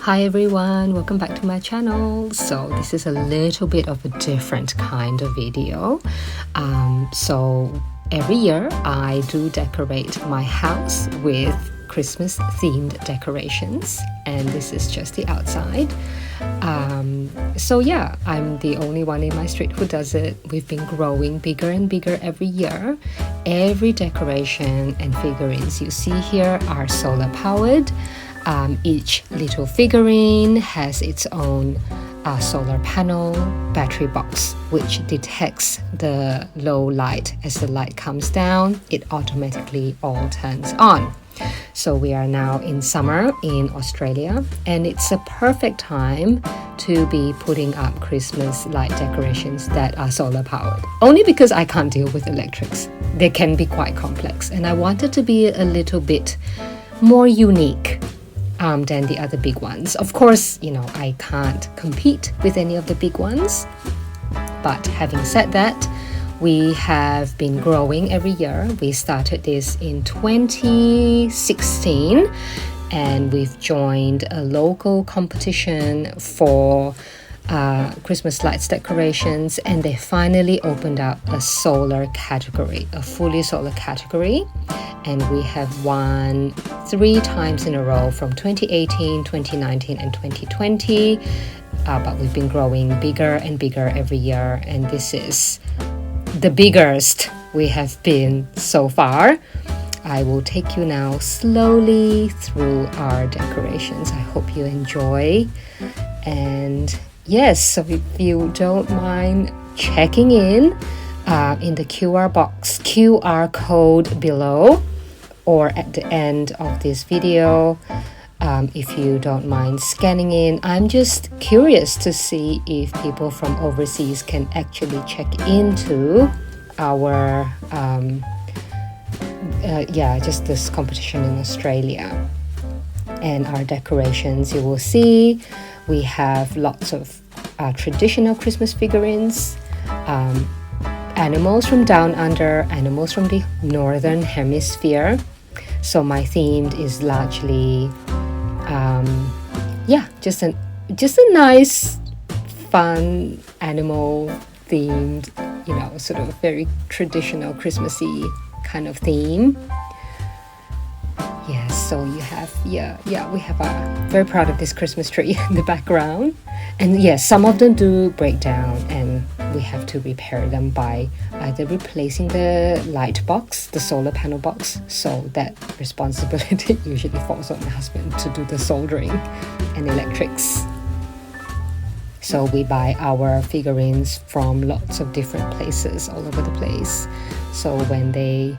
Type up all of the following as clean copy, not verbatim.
Hi everyone, welcome back to my channel. So this is a little bit of a different kind of video. So every year I do decorate my house with Christmas themed decorations, and this is just the outside. So yeah, I'm the only one in my street who does it. We've been growing bigger and bigger every year. Every decoration and figurines you see here are solar powered. Each little figurine has its own solar panel battery box, which detects the low light. As the light comes down, it automatically all turns on. So we are now in summer in Australia, and it's a perfect time to be putting up Christmas light decorations that are solar powered. Only because I can't deal with electrics. They can be quite complex, and I wanted to be a little bit more unique than the other big ones. Of course, I can't compete with any of the big ones. But having said that, we have been growing every year. We started this in 2016, and we've joined a local competition for Christmas lights decorations, and they finally opened up a solar category, a fully solar category. And we have won 3 times in a row from 2018, 2019 and 2020. But we've been growing bigger and bigger every year, and this is the biggest we have been so far. I will take you now slowly through our decorations. I hope you enjoy. And yes, so if you don't mind checking in the QR code below, or at the end of this video, if you don't mind scanning in. I'm just curious to see if people from overseas can actually check into our just this competition in Australia. And our decorations, you will see we have lots of traditional Christmas figurines, animals from down under, animals from the northern hemisphere. So my theme is largely just a nice fun animal themed, sort of very traditional Christmassy kind of theme. Yes, so you have we have very proud of this Christmas tree in the background. And yes, some of them do break down, and we have to repair them by either replacing the light box, the solar panel box, so that responsibility usually falls on my husband to do the soldering and electrics. So we buy our figurines from lots of different places all over the place. So when they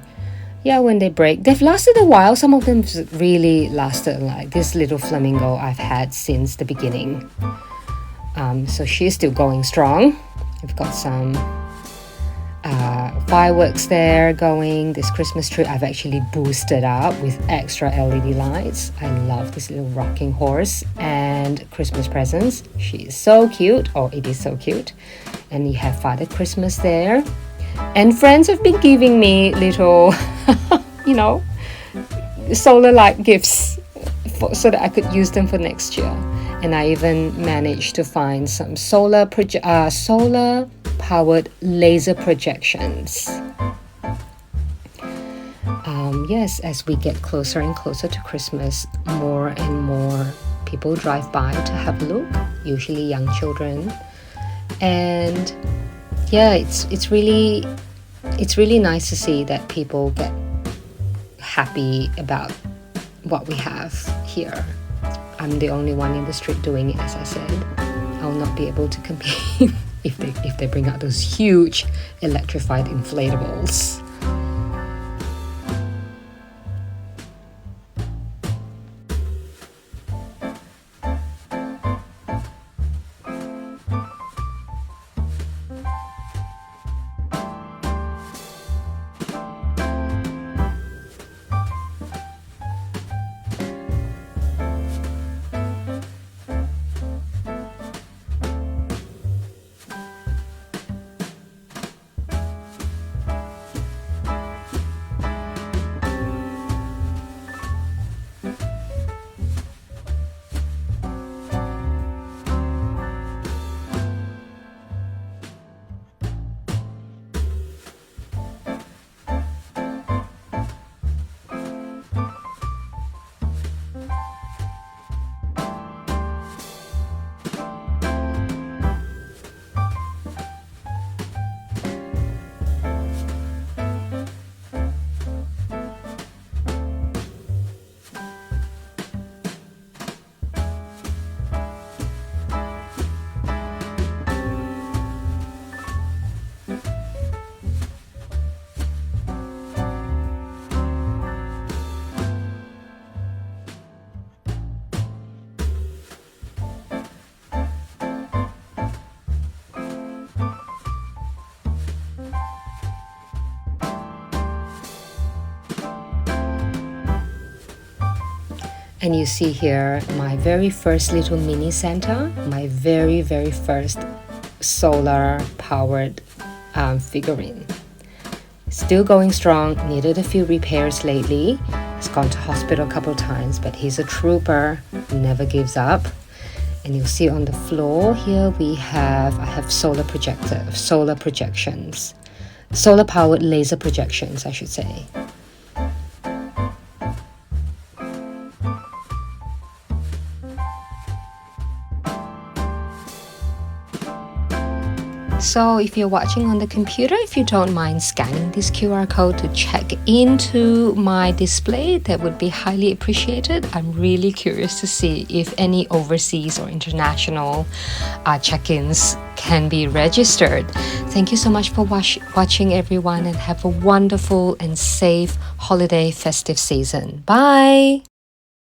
break, they've lasted a while. Some of them really lasted, like this little flamingo I've had since the beginning. So she's still going strong. We've got some fireworks there going. This Christmas tree I've actually boosted up with extra LED lights. I love this little rocking horse and Christmas presents. She is so cute. Oh, it is so cute. And you have Father Christmas there. And friends have been giving me little, solar light gifts so that I could use them for next year. And I even managed to find some solar powered laser projections. Yes, as we get closer and closer to Christmas, more and more people drive by to have a look, usually young children. And yeah, it's really nice to see that people get happy about what we have here. I'm the only one in the street doing it, as I said. I'll not be able to compete if they bring out those huge electrified inflatables. And you see here my very first little mini Santa, my very first solar powered figurine. Still going strong, needed a few repairs lately. He's gone to hospital a couple times, but he's a trooper, never gives up. And you'll see on the floor here I have solar projections. Solar powered laser projections, I should say. So if you're watching on the computer, if you don't mind scanning this QR code to check into my display, that would be highly appreciated. I'm really curious to see if any overseas or international check-ins can be registered. Thank you so much for watching, everyone, and have a wonderful and safe holiday festive season. Bye!